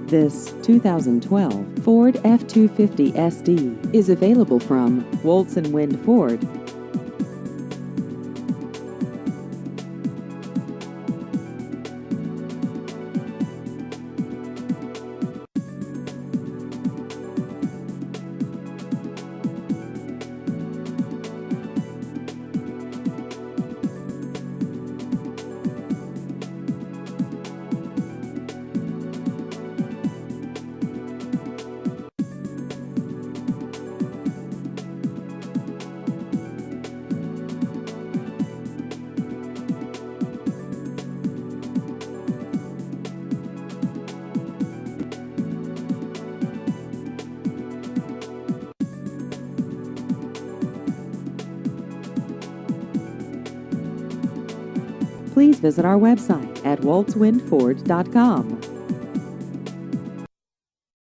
This 2012 Ford F-250 SD is available from Woltz & Wind Ford. Please visit our website at woltzwindford.com.